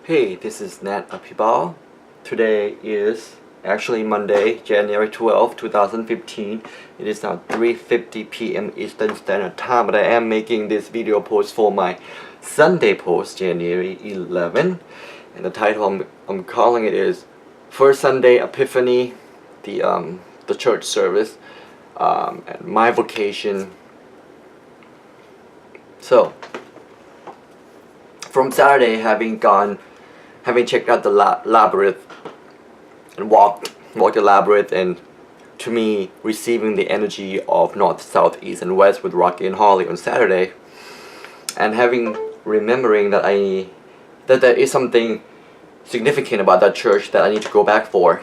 Hey, this is Apibal. Today is actually Monday, January 12, 2015. It is now 3:50 p.m. Eastern Standard Time, but I am making this video post for my Sunday post, January 11. And the title I'm calling it is First Sunday Epiphany, the church service, and my vocation. So, from Saturday, having checked out the labyrinth and walked the labyrinth, and to me receiving the energy of north, south, east, and west with Rocky and Holly on Saturday, and remembering that there is something significant about that church that I need to go back for,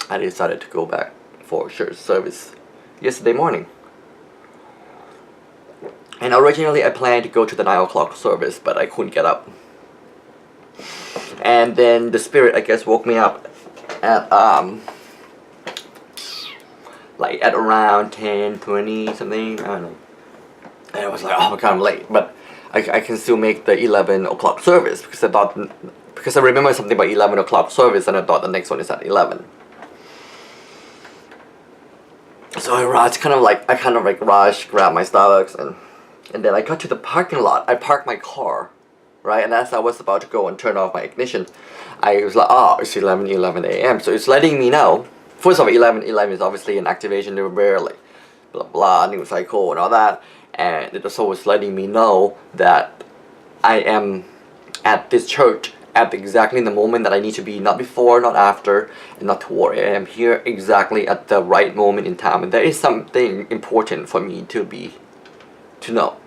I decided to go back for church service yesterday morning. And originally I planned to go to the 9 o'clock service, but I couldn't get up. And then the Spirit, I guess, woke me up at at around 10:20 something, I don't know. And I was like, oh my god, I'm late, but I can still make the 11 o'clock service because I remember something about 11 o'clock service, and I thought the next one is at 11. So I rushed, grabbed my Starbucks, and then I got to the parking lot. I parked my car, right? And as I was about to go and turn off my ignition, I was like, oh, it's 11 a.m. So it's letting me know. First of all, 11 is obviously an activation where like blah blah, new cycle and all that. And it also was letting me know that I am at this church at exactly the moment that I need to be, not before, not after, and not to worry. I am here exactly at the right moment in time, and there is something important for me to know.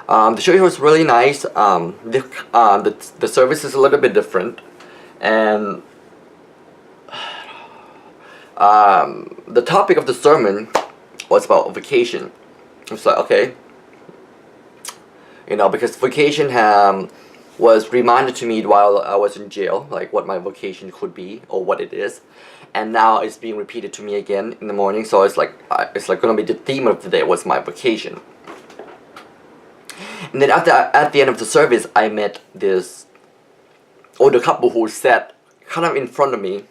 The church was really nice. The service is a little bit different, and the topic of the sermon was about vocation. It's like, okay, because vocation was reminded to me while I was in jail, like what my vocation could be or what it is, and now it's being repeated to me again in the morning. So it's like gonna be the theme of the day was my vocation. And then at the end of the service, I met this older couple who sat kind of in front of me.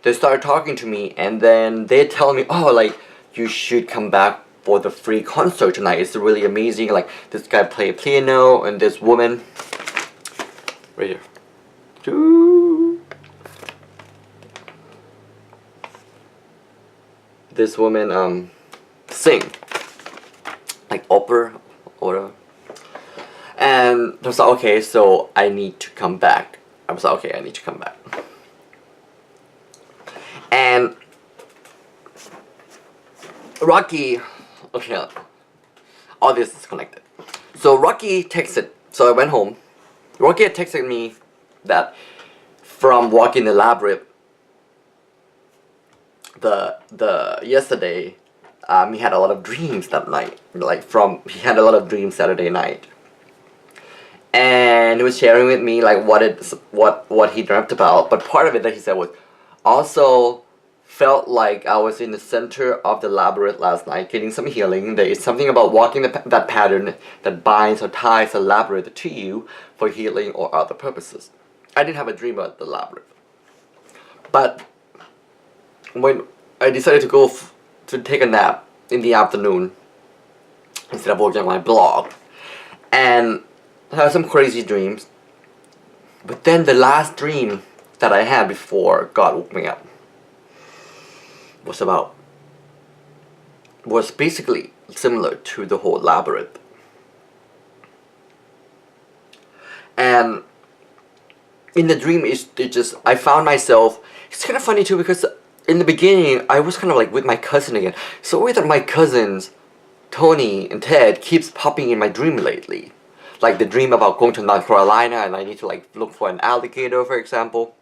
They started talking to me, and then they tell me, oh, like, you should come back for the free concert tonight. It's really amazing. Like, this guy played piano, and this woman right here, this woman sing like opera or. And I was like, okay, so I need to come back. I was like, okay, I need to come back. And Rocky, okay, all this is connected. So Rocky texted, so I went home. Rocky had texted me that from walking the labyrinth, yesterday, he had a lot of dreams that night. He had a lot of dreams Saturday night. And he was sharing with me like what he dreamt about, but part of it that he said was also felt like I was in the center of the labyrinth last night, getting some healing. There is something about walking that pattern that binds or ties the labyrinth to you for healing or other purposes. I didn't have a dream about the labyrinth, but when I decided to go to take a nap in the afternoon instead of working on my blog, and I had some crazy dreams. But then the last dream that I had before God woke me up was basically similar to the whole labyrinth. And in the dream, I found myself, it's kind of funny too, because in the beginning I was kind of like with my cousin again. So with my cousins, Tony and Ted, keeps popping in my dream lately. Like the dream about going to North Carolina and I need to like look for an alligator, for example,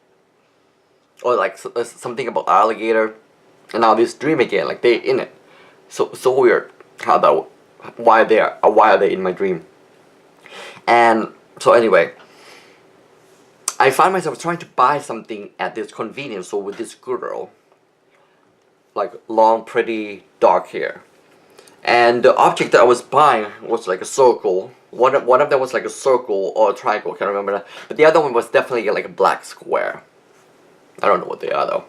or like something about alligator, and now this dream again, like they in it. So weird why are they in my dream? And so anyway, I find myself trying to buy something at this convenience store with this girl, like long, pretty, dark hair. And the object that I was buying was like a circle One of them was like a circle or a triangle, can't remember that. But the other one was definitely like a black square. I don't know what they are though.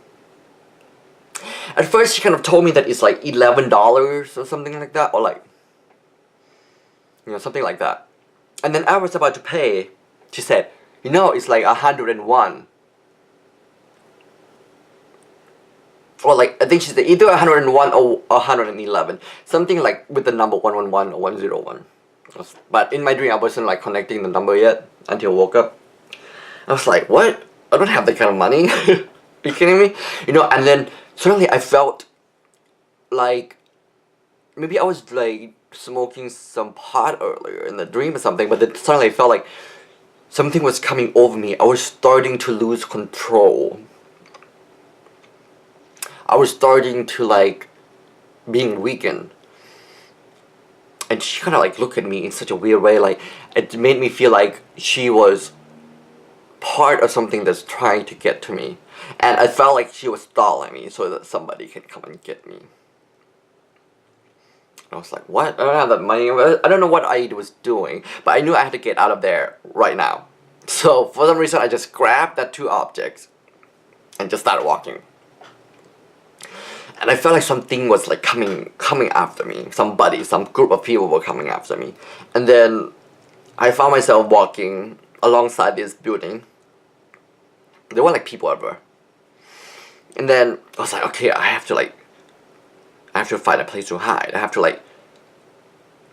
At first she kind of told me that it's like $11 or something like that, or like, you know, something like that. And then I was about to pay, she said, you know, it's like 101. Or like, I think she said either 101 or 111. Something like with the number 111 or 101. But in my dream I wasn't like connecting the number yet until I woke up. I was like, what? I don't have that kind of money. Are you kidding me? You know, and then suddenly I felt like maybe I was like smoking some pot earlier in the dream or something, but then suddenly I felt like something was coming over me. I was starting to lose control. I was starting to like being weakened. And she kind of like looked at me in such a weird way, like it made me feel like she was part of something that's trying to get to me. And I felt like she was stalling me so that somebody can come and get me. I was like, what? I don't have that money. I don't know what I was doing, but I knew I had to get out of there right now. So for some reason I just grabbed that two objects and just started walking. And I felt like something was like coming after me. Somebody, some group of people were coming after me. And then I found myself walking alongside this building. There were like people everywhere. And then I was like, okay, I have to find a place to hide. I have to like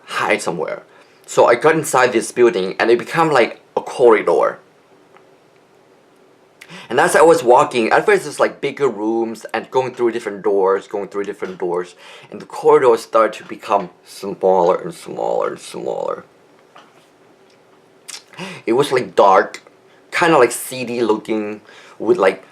hide somewhere. So I got inside this building and it became like a corridor. And as I was walking, at first it's like bigger rooms and going through different doors, and the corridors started to become smaller and smaller and smaller. It was like dark, kind of like seedy looking, with like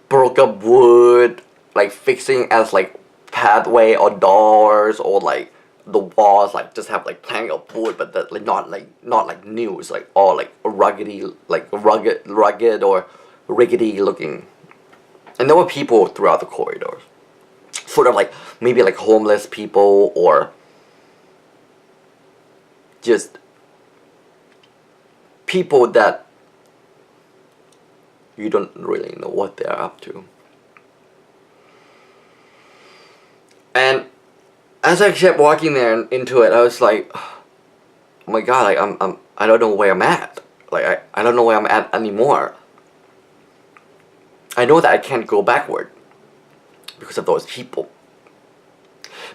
broke up wood, like fixing as like pathway or doors, or like the walls like just have like plank of wood, but that like not like new. It's like all like rugged or rickety looking. And there were people throughout the corridors, sort of like maybe like homeless people or just people that you don't really know what they're up to. And as I kept walking there and into it, I was like, oh my god, like I don't know where I'm at. Like I don't know where I'm at anymore. I know that I can't go backward because of those people.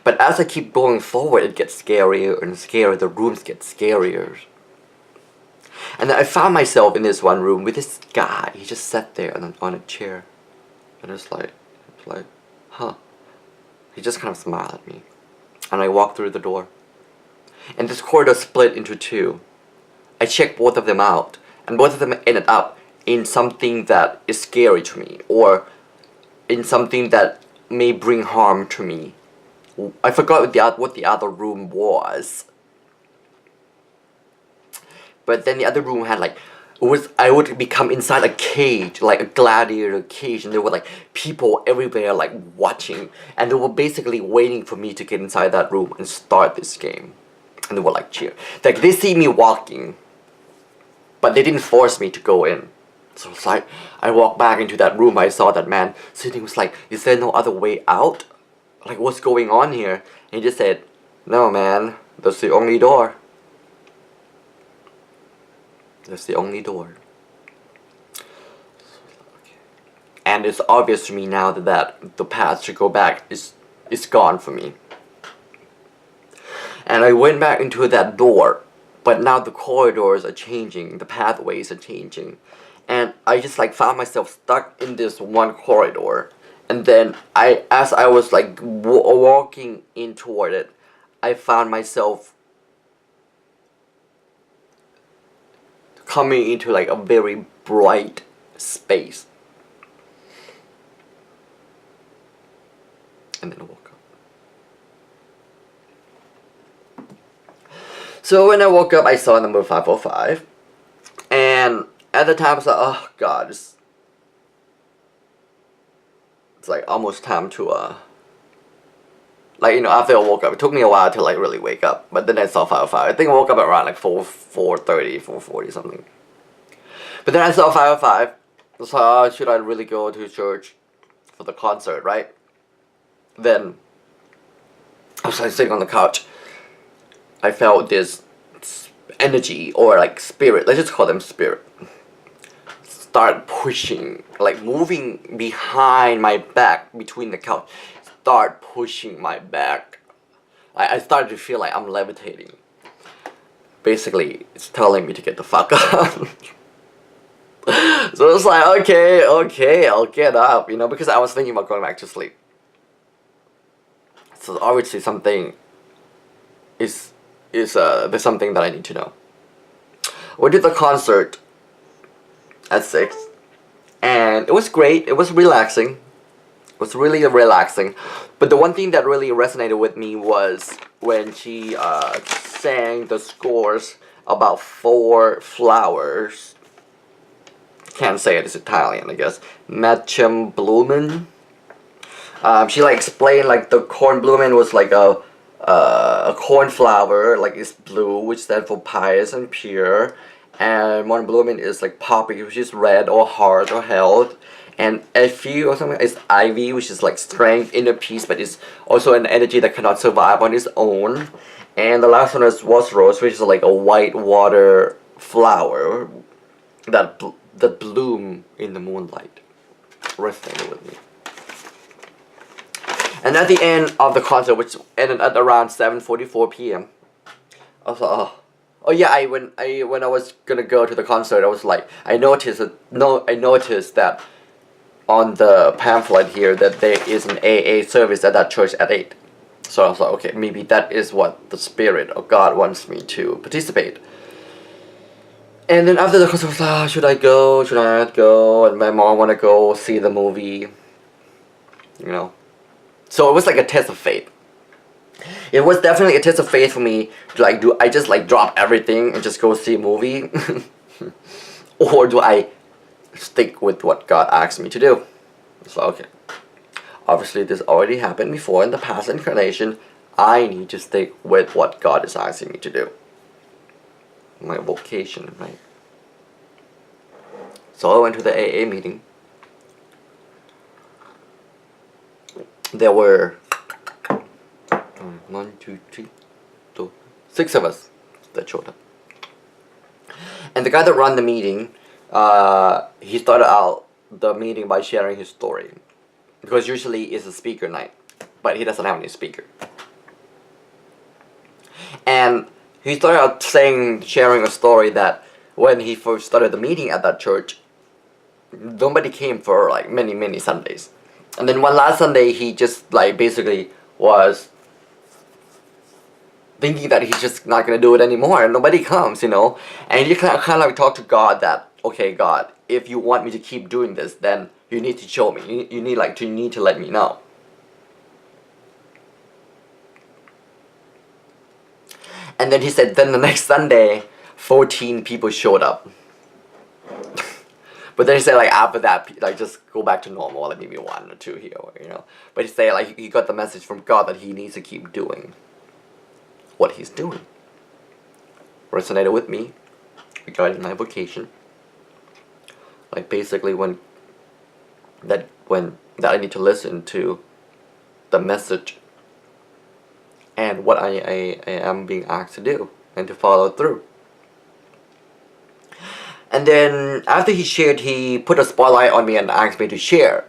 But as I keep going forward, it gets scarier and scarier. The rooms get scarier. And then I found myself in this one room with this guy. He just sat there on a chair. And it's like, huh. He just kind of smiled at me. And I walked through the door. And this corridor split into two. I checked both of them out. And both of them ended up in something that is scary to me. Or in something that may bring harm to me. I forgot what the other room was. But then the other room had like, I would become inside a cage, like a gladiator cage, and there were like people everywhere like watching, and they were basically waiting for me to get inside that room and start this game. And they were like cheer. Like they see me walking, but they didn't force me to go in. So it's like, I walked back into that room, I saw that man sitting, was like, is there no other way out? Like what's going on here? And he just said, no man, that's the only door. That's the only door. And it's obvious to me now that the path to go back is gone for me. And I went back into that door, but now the corridors are changing, the pathways are changing. And I just like found myself stuck in this one corridor. And then as I was like walking in toward it, I found myself coming into like a very bright space. And then I woke up. So when I woke up, I saw number 505. And at the time I was like, oh god, it's like almost time to Like, you know, after I woke up, it took me a while to like really wake up. But then I saw 505. I think I woke up around like 4:30, 4:40 something. But then I saw 505. So should I really go to church for the concert, right? Then I was like sitting on the couch. I felt this energy or like spirit. Let's just call them spirit. Start pushing, like moving behind my back between the couch. Start pushing my back. I started to feel like I'm levitating. Basically, it's telling me to get the fuck up. So it's like, okay, I'll get up, you know, because I was thinking about going back to sleep. So obviously something there's something that I need to know. We did the concert at 6, and it was great. It was relaxing. It was really relaxing. But the one thing that really resonated with me was when she sang the scores about 4 flowers. Can't say it, it's Italian, I guess. Matcham Blumen. She like explained like the corn bloomin was like a cornflower, like it's blue, which stands for pious and pure. And one bloomin is like poppy, which is red or heart or health. And Epi or something is ivy, which is like strength, inner peace, but it's also an energy that cannot survive on its own. And the last one is was rose, which is like a white water flower that bloom in the moonlight. Resonated with me. And at the end of the concert, which ended at around 7:44 p.m., I was like, oh yeah, when I was gonna go to the concert, I was like, I noticed that on the pamphlet here that there is an AA service at that church at 8. So I was like, okay, maybe that is what the Spirit of God wants me to participate. And then after the concert, I was like, should I go? Should I not go? And my mom wanna go see the movie, you know. So it was like a test of faith. It was definitely a test of faith for me to like, do I just like drop everything and just go see a movie? Or do I stick with what God asked me to do? So okay. Obviously this already happened before in the past incarnation. I need to stick with what God is asking me to do. My vocation, right? So I went to the AA meeting. There were 6 of us that showed up. And the guy that ran the meeting, he started out the meeting by sharing his story. Because usually it's a speaker night, but he doesn't have any speaker. And he started out sharing a story that when he first started the meeting at that church, nobody came for like many Sundays. And then one last Sunday, he just like basically was thinking that he's just not going to do it anymore and nobody comes, you know. And he kind of like talk to God that, okay, God, if you want me to keep doing this, then you need to show me. You need to let me know. And then he said, then the next Sunday, 14 people showed up. But then he said like after that, like just go back to normal, like maybe 1 or 2 here, you know. But he said like he got the message from God that he needs to keep doing what he's doing. Resonated with me regarding my vocation. Like basically when I need to listen to the message and what I am being asked to do and to follow through. And then after he shared, he put a spotlight on me and asked me to share.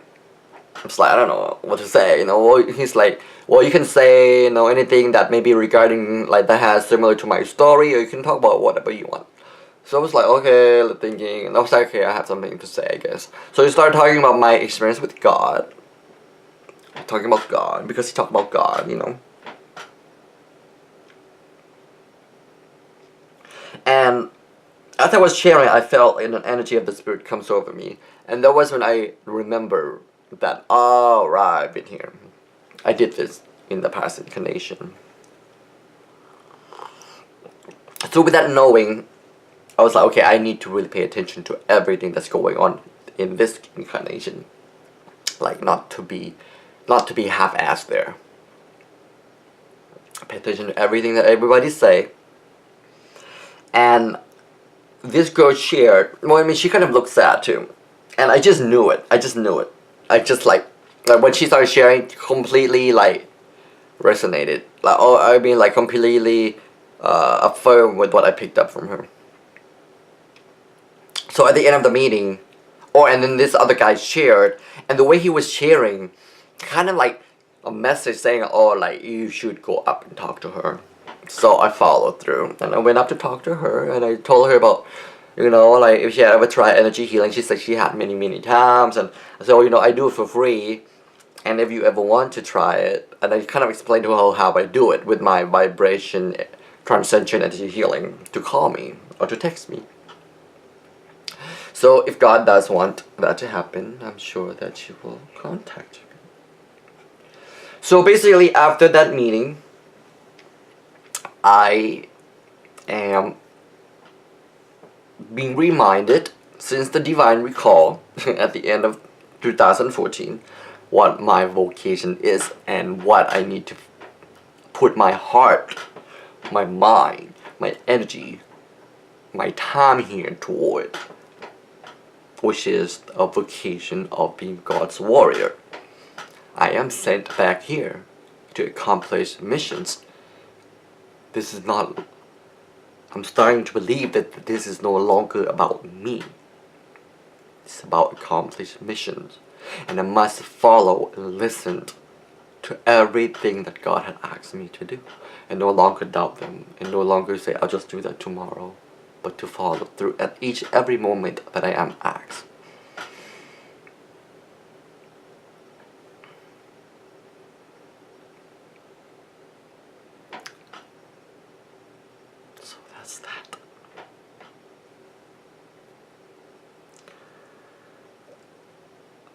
I was like, I don't know what to say, you know. He's like, well, you can say, you know, anything that may be regarding, like, that has similar to my story, or you can talk about whatever you want. So I was like, okay, thinking, and I was like, okay, I have something to say, I guess. So he started talking about my experience with God. Talking about God, because he talked about God, you know. And as I was sharing, I felt an energy of the Spirit comes over me. And that was when I remember that, oh, right, I've been here. I did this in the past incarnation. So with that knowing, I was like, okay, I need to really pay attention to everything that's going on in this incarnation. Like, not to be half-assed there. I pay attention to everything that everybody say. And this girl shared, well, I mean, she kind of looked sad too. And I just knew it. I just knew it. I just like when she started sharing, completely like resonated. Like, oh, I mean, like completely affirmed with what I picked up from her. So at the end of the meeting, and then this other guy shared, and the way he was sharing, kind of like a message saying, oh, like, you should go up and talk to her. So I followed through, and I went up to talk to her, and I told her about, like, if she had ever tried energy healing. She said she had many times, and so, I do it for free, and if you ever want to try it, and I kind of explained to her how I do it with my vibration transcension energy healing, to call me or to text me. So if God does want that to happen, I'm sure that she will contact me. So basically, after that meeting, I am being reminded, since the divine recall at the end of 2014, what my vocation is and what I need to put my heart, my mind, my energy, my time here toward, which is a vocation of being God's warrior. I am sent back here to accomplish missions. This is not... I'm starting to believe that this is no longer about me. It's about accomplished missions. And I must follow and listen to everything that God had asked me to do. And no longer doubt them. And no longer say, I'll just do that tomorrow. But to follow through at every moment that I am asked. So that's that.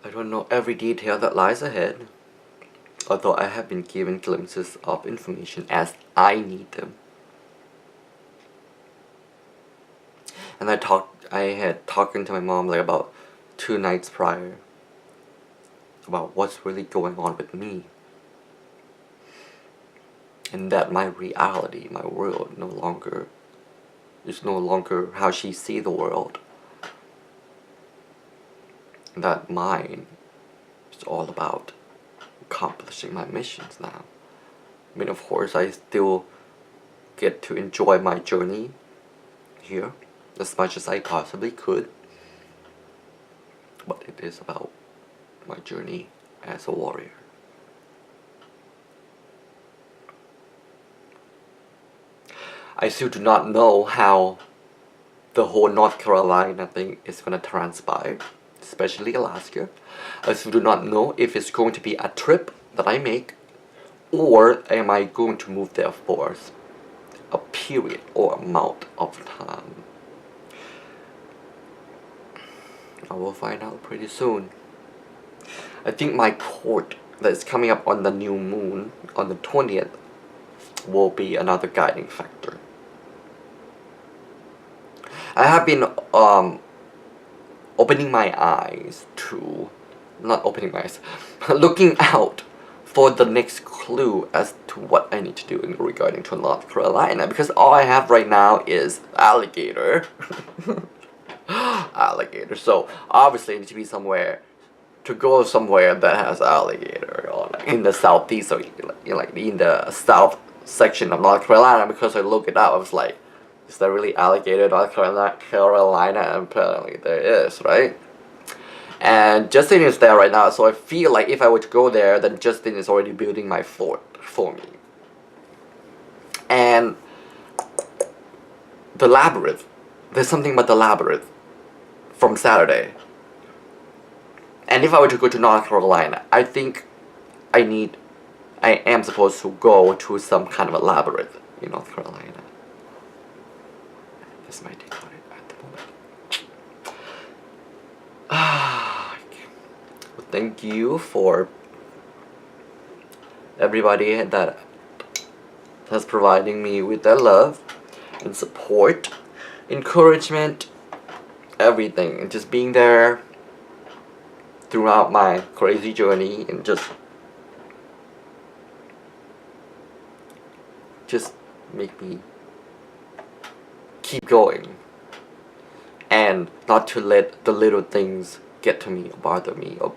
I don't know every detail that lies ahead, although I have been given glimpses of information as I need them. And I had talking to my mom like about 2 nights prior about what's really going on with me. And that my reality, my world is no longer how she sees the world. That mine is all about accomplishing my missions now. I mean, of course, I still get to enjoy my journey here as much as I possibly could. But it is about my journey as a warrior. I still do not know how the whole North Carolina thing is going to transpire, especially Alaska. I still do not know if it's going to be a trip that I make, or am I going to move there for a period or amount of time. I will find out pretty soon. I think my court that is coming up on the new moon on the 20th will be another guiding factor. I have been opening my eyes to, not opening my eyes, looking out for the next clue as to what I need to do in regarding to North Carolina, because all I have right now is alligator. Alligator. So obviously I need to be to go somewhere that has alligator, or like in the southeast, or like in the south section of North Carolina, because I looked it up. I was like, is there really alligator in North Carolina? And apparently there is, right? And Justin is there right now, so I feel like if I were to go there, then Justin is already building my fort for me. And the labyrinth, there's something about the labyrinth from Saturday. And if I were to go to North Carolina, I think I am supposed to go to some kind of a labyrinth in North Carolina. That's my take on it at the moment. Well, thank you for everybody that has providing me with their love and support, encouragement, everything, and just being there throughout my crazy journey, and just just make me keep going, and not to let the little things get to me or bother me or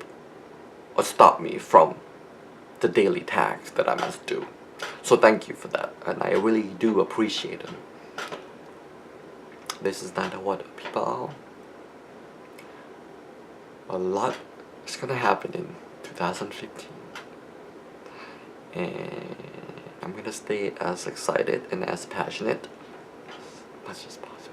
stop me from the daily tasks that I must do. So thank you for that, and I really do appreciate it. This is Nattawat, Apibal. A lot is gonna happen in 2015, and I'm gonna stay as excited and as passionate as much as possible.